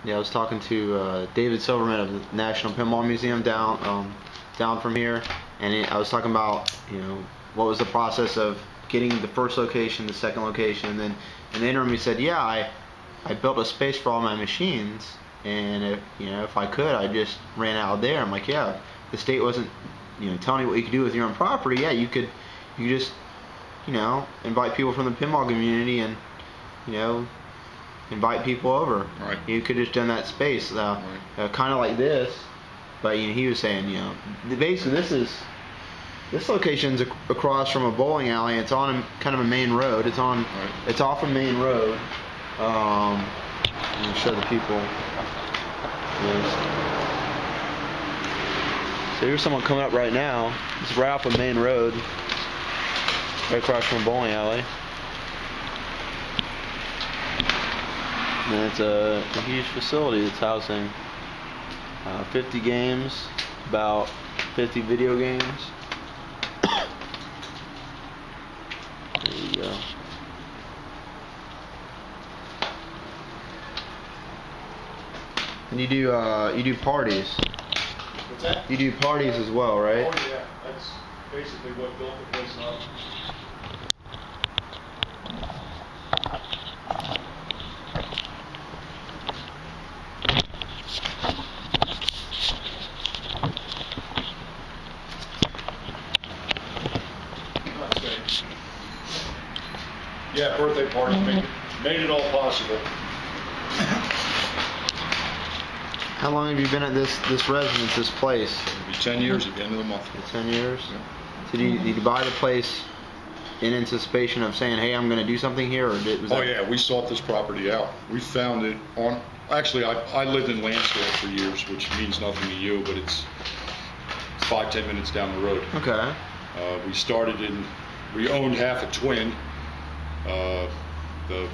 Yeah, I was talking to David Silverman of the National Pinball Museum down from here, and I was talking about, you know, what was the process of getting the first location, the second location, and then in the interim he said, yeah, I built a space for all my machines, and if I could, I just ran out there. I'm like, yeah, the state wasn't, telling you what you could do with your own property. Yeah, you could just, invite people from the pinball community and, invite people over. Right. You could have just done that space, right. Kind of like this, but he was saying, basically this location's across from a bowling alley. It's on kind of a main road. It's on, right. It's off a main road. Let me show the people. Yes. So here's someone coming up right now. It's right off a main road, right across from a bowling alley. And it's a huge facility that's housing 50 games, about 50 video games. There you go. And you do parties. What's that? You do parties as well, right? Oh yeah, that's basically what built the place up. Yeah, birthday parties made it all possible. How long have you been at this residence, this place? It'll be 10 years at the end of the month. 10 years? Yeah. So did you buy the place in anticipation of saying, hey, I'm going to do something here? Or yeah, we sought this property out. We found it on, actually I lived in Lansdale for years, which means nothing to you, but it's 5-10 minutes down the road. Okay. We owned half a twin. The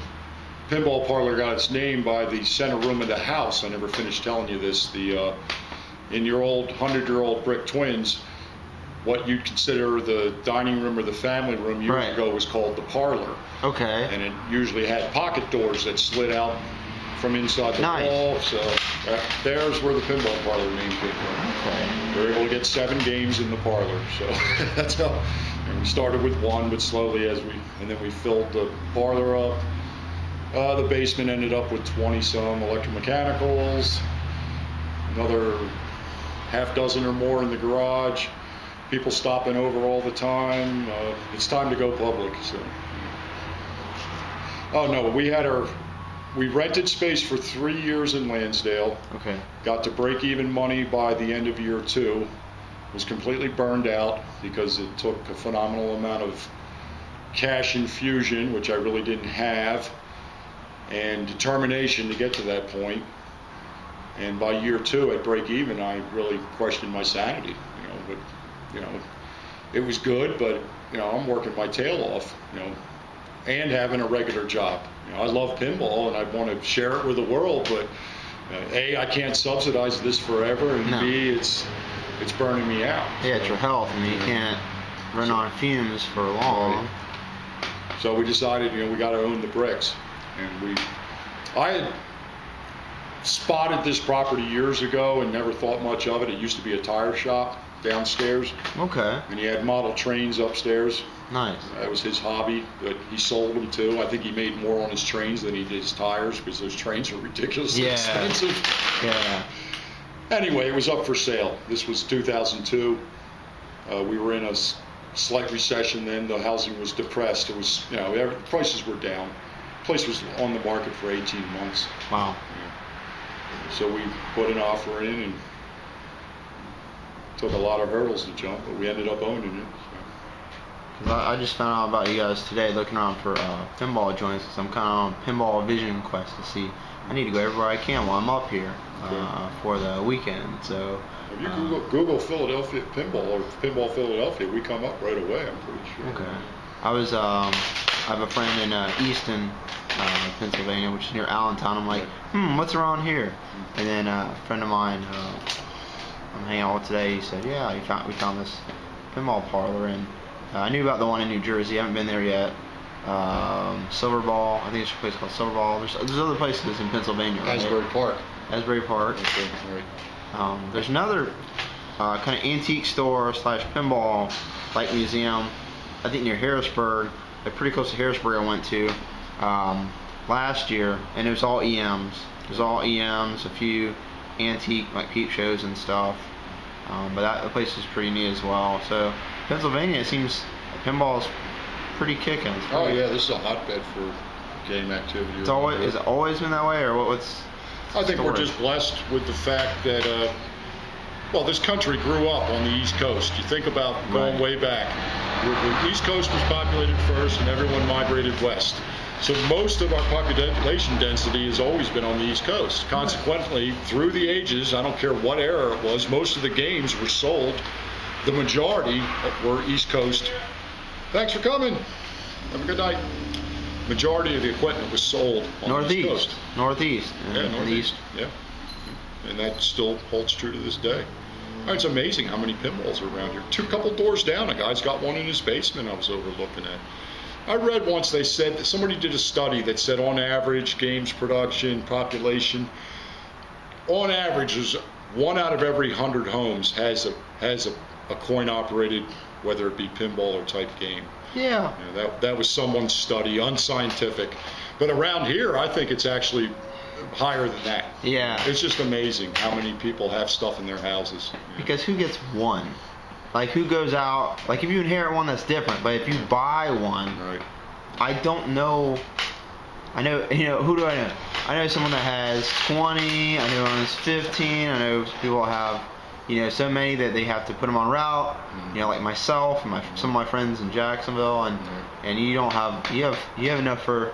Pinball Parlor got its name by the center room of the house. I never finished telling you this. In your old 100-year-old brick twins, what you'd consider the dining room or the family room years ago was called the parlor. Okay. And it usually had pocket doors that slid out from inside the wall. So there's where the Pinball Parlor name came from. Okay. We were able to get 7 games in the parlor. So that's how. And we started with 1, but slowly and then we filled the parlor up. The basement ended up with 20-some electromechanicals, another half dozen or more in the garage, people stopping over all the time. It's time to go public. So. Oh no, we rented space for 3 years in Lansdale. Okay. Got to break even money by the end of year 2. Was completely burned out because it took a phenomenal amount of cash infusion, which I really didn't have, and determination to get to that point. And by year 2 at break even, I really questioned my sanity. It was good, but I'm working my tail off, and having a regular job. I love pinball and I want to share it with the world, but A, I can't subsidize this forever, and B, it's burning me out. Yeah, it's your health. I mean, you can't run on fumes for long. Right. So we decided, we got to own the bricks. And I had spotted this property years ago and never thought much of it. It used to be a tire shop downstairs. Okay. And he had model trains upstairs. Nice. That was his hobby, but he sold them too. I think he made more on his trains than he did his tires because those trains are ridiculously expensive. Yeah. Anyway, it was up for sale. This was 2002. We were in a slight recession then. The housing was depressed. It was, the prices were down. The place was on the market for 18 months. Wow. Yeah. So we put an offer in and took a lot of hurdles to jump, but we ended up owning it. So. I just found out about you guys today looking around for pinball joints because I'm kind of on a pinball vision quest to see. I need to go everywhere I can while I'm up here for the weekend. So if you Google Philadelphia Pinball or Pinball Philadelphia, we come up right away, I'm pretty sure. Okay. I have a friend in Easton, Pennsylvania, which is near Allentown. I'm like, what's around here? And then a friend of mine I'm hanging out with today, he said, yeah, we found this pinball parlor, and I knew about the one in New Jersey. I haven't been there yet. Silver Ball, I think it's a place called Silver Ball. There's other places in Pennsylvania. Asbury Park. Asbury Park. Okay, all right. There's another kind of antique store / pinball like museum, I think near Harrisburg, like pretty close to Harrisburg. I went to last year, and it was all EMs. It was all EMs, a few antique like peep shows and stuff. But the place is pretty neat as well. So Pennsylvania, it seems pinball's pretty kicking. Oh yeah, this is a hotbed for game activity. Is it always been that way, or what's? I think we're just blessed with the fact that, well, this country grew up on the East Coast. You think about going way back. The East Coast was populated first, and everyone migrated west. So most of our population density has always been on the East Coast. Consequently, through the ages, I don't care what era it was, most of the games were sold. The majority were East Coast. Thanks for coming. Have a good night. Majority of the equipment was sold on the East Coast. Northeast. Yeah, Northeast. Yeah. And that still holds true to this day. It's amazing how many pinballs are around here. Couple doors down, a guy's got one in his basement I was overlooking at. I read once they said that somebody did a study that said on average, games production, population, on average is 1 out of every 100 homes has a coin operated, whether it be pinball or type game. Yeah. You know, that was someone's study, unscientific. But around here, I think it's actually higher than that. Yeah. It's just amazing how many people have stuff in their houses. Because who gets one? Like, who goes out? Like, if you inherit one, that's different. But if you buy one, Right. I don't know. I know, who do I know? I know someone that has 20. I know one has 15. I know people have, so many that they have to put them on route. Like myself and some of my friends in Jacksonville, and you have enough for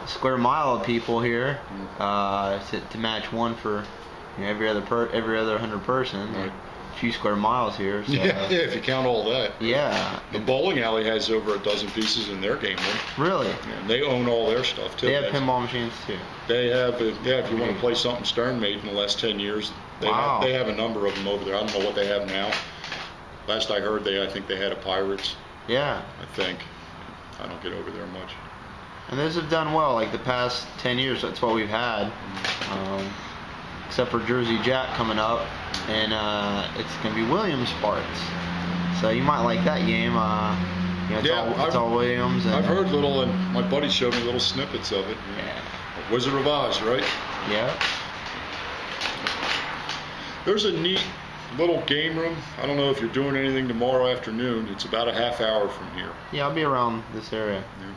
a square mile of people here to match one for every other 100 person. Right. A few square miles here. So. Yeah, if you count all that. Yeah. The bowling alley has over a dozen pieces in their game room. Really? And they own all their stuff too. They have pinball machines too. They have, if you want to play something Stern made in the last 10 years, they have a number of them over there. I don't know what they have now. Last I heard, I think they had a Pirates. Yeah. I think. I don't get over there much. And those have done well. Like the past 10 years, that's what we've had. Except for Jersey Jack coming up, and it's going to be Williams parts. So you might like that game. It's all Williams. And I've heard little, and my buddy showed me little snippets of it. Yeah. Wizard of Oz, right? Yeah. There's a neat little game room. I don't know if you're doing anything tomorrow afternoon. It's about a half hour from here. Yeah, I'll be around this area. Yeah.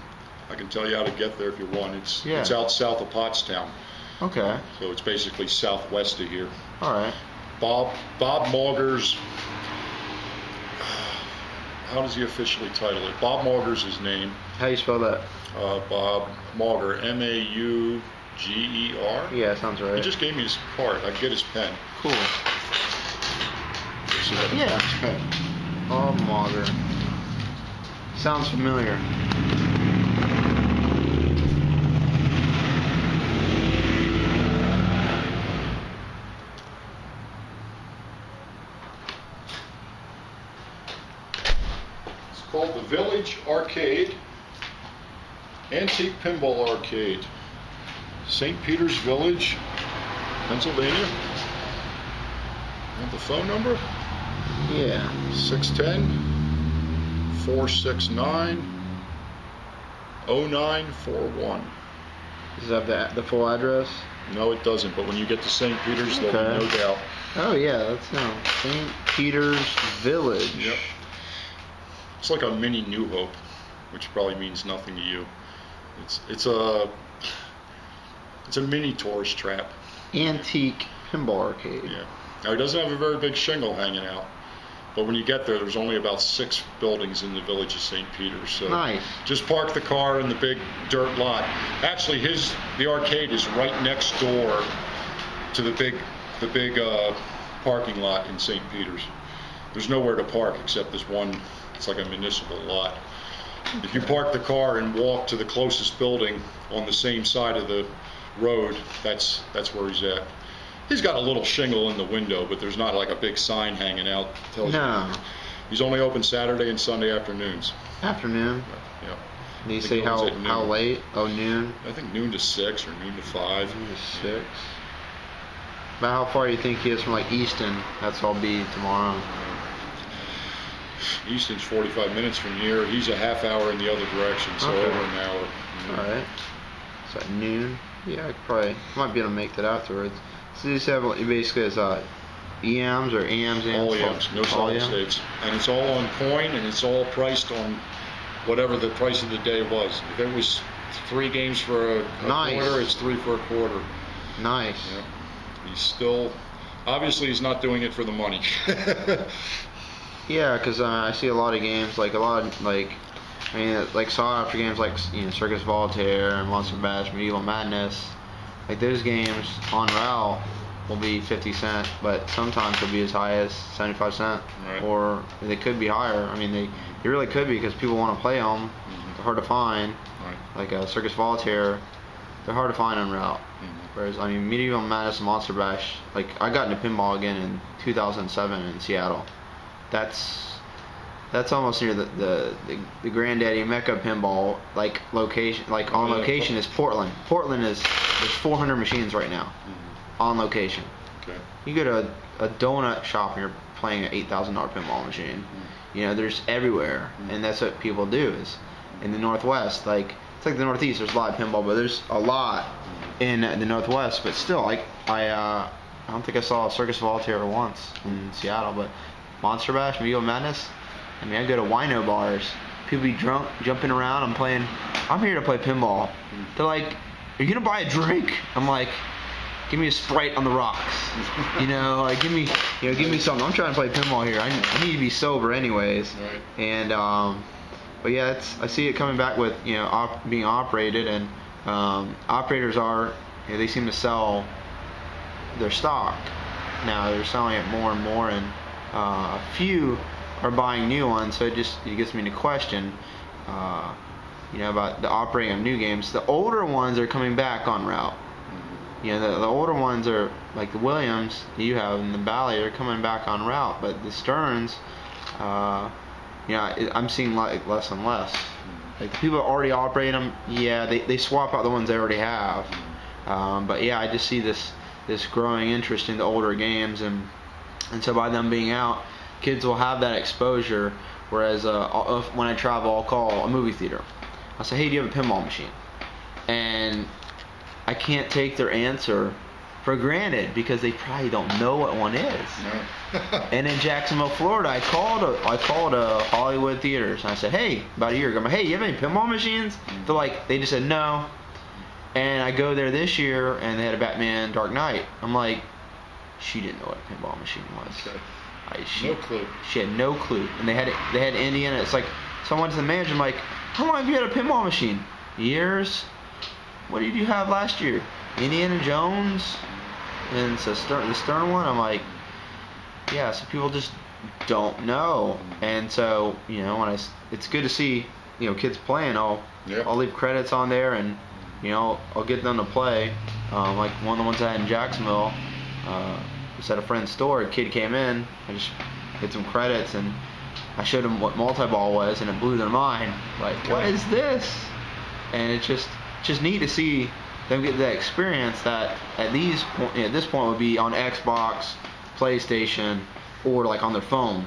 I can tell you how to get there if you want. It's out south of Pottstown. Okay. So it's basically southwest of here. All right. Bob Mauger's, how does he officially title it? Bob Mauger's his name. How do you spell that? Bob Mauger, Mauger. Yeah, sounds right. He just gave me his card. I get his pen. Cool. Yeah. Bob Mauger. Sounds familiar. Called the Village Arcade, Antique Pinball Arcade, St. Peter's Village, Pennsylvania. And the phone number? Yeah. 610-469-0941. Does it have the full address? No, it doesn't, but when you get to St. Peter's, there'll be no doubt. Oh, yeah, that's St. Peter's Village. Yep. It's like a mini New Hope, which probably means nothing to you. It's a mini tourist trap. Antique Pinball Arcade. Yeah. Now, it doesn't have a very big shingle hanging out, but when you get there's only about 6 buildings in the village of St. Peter's. So nice. Just park the car in the big dirt lot. Actually, the arcade is right next door to the big parking lot in St. Peter's. There's nowhere to park except this one. It's like a municipal lot. If you park the car and walk to the closest building on the same side of the road, that's where he's at. He's got a little shingle in the window, but there's not like a big sign hanging out. No. He's only open Saturday and Sunday afternoons. Afternoon? Yeah. Did you say how late? Oh, noon? I think noon to 6 or noon to 5. Noon to 6. About how far you think he is from like Easton? That's all be tomorrow. Easton's 45 minutes from here. He's a half hour in the other direction, so Okay. over an hour. All right. So at noon. Yeah, I might be able to make that afterwards. So you just have basically as EMs or AMs? All EMs, no solid states, and it's all on coin, and it's all priced on whatever the price of the day was. If it was 3 games for a quarter, it's 3 for a quarter. Nice. Yeah. He's still, obviously, he's not doing it for the money. Yeah, because I see a lot of games, like sought after games like Circus Voltaire and Monster Bash, Medieval Madness. Like those games on route will be 50 cents, but sometimes they'll be as high as 75 cents, right. Or they could be higher. I mean, they really could be because people want to play them. Mm-hmm. They're hard to find. Right. Like a Circus Voltaire, they're hard to find on route. Mm-hmm. Whereas I mean, Medieval Madness and Monster Bash, like I got into pinball again in 2007 in Seattle. That's almost near the granddaddy mecca pinball location. Like on location is Portland. Portland there's 400 machines right now on location. Okay. You go to a donut shop and you're playing an $8,000 pinball machine. There's everywhere, and that's what people do. Is in the Northwest, like it's like the Northeast. There's a lot of pinball, but there's a lot in the Northwest. But still, like I don't think I saw a Circus Voltaire once in Seattle, but Monster Bash, Medieval Madness. I mean, I go to wino bars. People be drunk, jumping around. I'm here to play pinball. They're like, "Are you gonna buy a drink?" I'm like, "Give me a Sprite on the rocks." Like give me something. I'm trying to play pinball here. I need to be sober anyways. Right. And but yeah, I see it coming back with being operated, and operators are they seem to sell their stock now. They're selling it more and more, and a few are buying new ones. So it gets me to question about the operating of new games. The older ones are coming back on route. The older ones are like the Williams you have in the Valley are coming back on route, but the Stearns, I'm seeing like less and less. Like the people that already operate them, they swap out the ones they already have. But yeah, I just see this growing interest in the older games, and so by them being out, kids will have that exposure. Whereas when I travel, I'll call a movie theater. I'll say, "Hey, do you have a pinball machine?" And I can't take their answer for granted because they probably don't know what one is. No. And in Jacksonville, Florida, I called a Hollywood theaters and I said, "Hey," about a year ago, "Hey, you have any pinball machines?" They just said no. And I go there this year and they had a Batman Dark Knight. I'm like, she didn't know what a pinball machine was. Okay. No clue. She had no clue. And they had Indiana. It's like, so I went to the manager. I'm like, "How long have you had a pinball machine?" "Years." "What did you have last year?" "Indiana Jones." And so the Stern one. I'm like, yeah. So people just don't know. And so it's good to see kids playing. I'll leave credits on there, and I'll get them to play. Like one of the ones I had in Jacksonville. Just at a friend's store, a kid came in, I just hit some credits, and I showed him what multi-ball was, and it blew their mind. Like, what is this? And it's just neat to see them get that experience that at this point would be on Xbox, PlayStation, or like on their phone.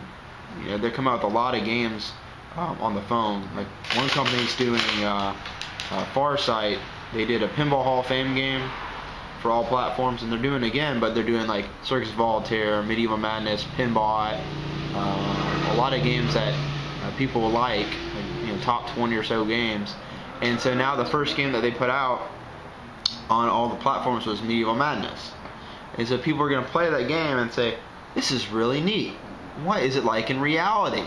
They come out with a lot of games on the phone. Like one company's doing Farsight. They did a Pinball Hall of Fame game for all platforms, and they're doing it again, but they're doing like Circus Voltaire, Medieval Madness, Pinball, a lot of games that people like, top 20 or so games. And so now the first game that they put out on all the platforms was Medieval Madness. And so people are going to play that game and say, "This is really neat. What is it like in reality?"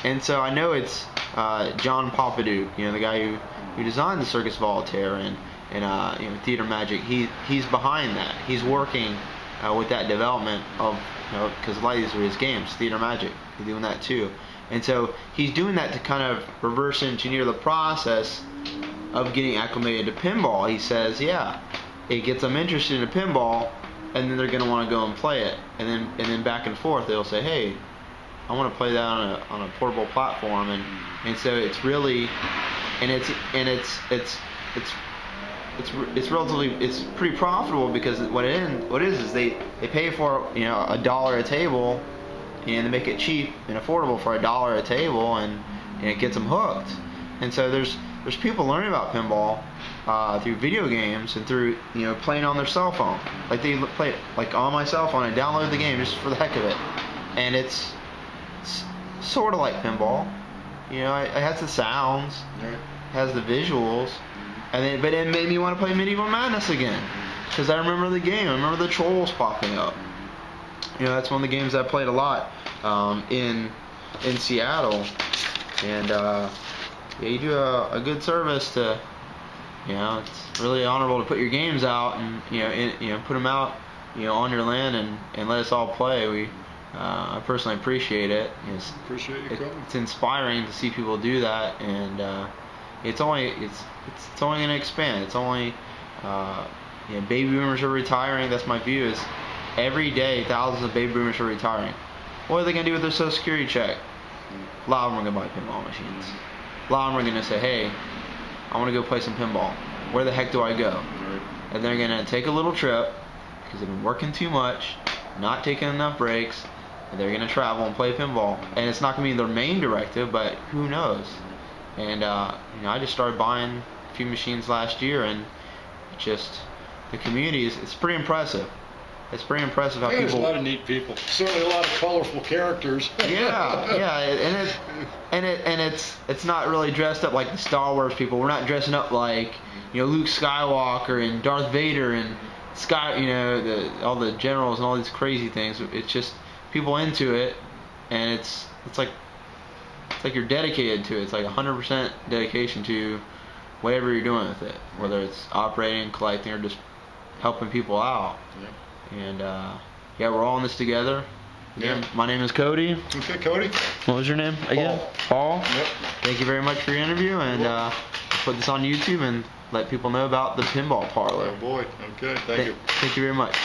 And so I know it's John Pompadouk, the guy who designed the Circus Voltaire and Theater Magic. He's behind that. He's working with that development of because a lot of these are his games. Theater Magic, he's doing that too, and so he's doing that to kind of reverse engineer the process of getting acclimated to pinball. He says, it gets them interested in pinball, and then they're going to want to go and play it, and then back and forth they'll say, "Hey, I want to play that on a portable platform," and so it's really, and it's it's pretty profitable, because what it is they pay for $1 a table, and they make it cheap and affordable for $1 a table, and it gets them hooked. And so there's people learning about pinball through video games and through playing on their cell phone. Like they play like on my cell phone, I download the game just for the heck of it, and it's sort of like pinball. It has the sounds, has the visuals, but it made me want to play Medieval Madness again, because I remember the game. I remember the trolls popping up. That's one of the games I played a lot in Seattle, and you do a good service to, it's really honorable to put your games out and put them out on your land and let us all play. I personally appreciate it. Appreciate you coming. It's inspiring to see people do that, and it's only going to expand. It's only baby boomers are retiring. That's my view. Is every day thousands of baby boomers are retiring. What are they going to do with their Social Security check? A lot of them are going to buy pinball machines. A lot of them are going to say, hey, I want to go play some pinball. Where the heck do I go? And they're going to take a little trip, because they've been working too much, not taking enough breaks, and they're going to travel and play pinball. And it's not going to be their main directive, but who knows? And I just started buying a few machines last year, and just the community it's pretty impressive. It's pretty impressive how people. There's a lot of neat people. Certainly a lot of colorful characters. And it's not really dressed up like the Star Wars people. We're not dressing up like Luke Skywalker and Darth Vader and all the generals and all these crazy things. It's just people into it, and it's like you're dedicated to it. It's like 100% dedication to whatever you're doing with it, whether it's operating, collecting, or just helping people out. And we're all in this together. Again, my name is Cody. Okay, Cody. What was your name again? Paul. Yep. Thank you very much for your interview, and put this on YouTube and let people know about the Pinball Parlor. Oh boy. Okay. Thank you. Thank you very much.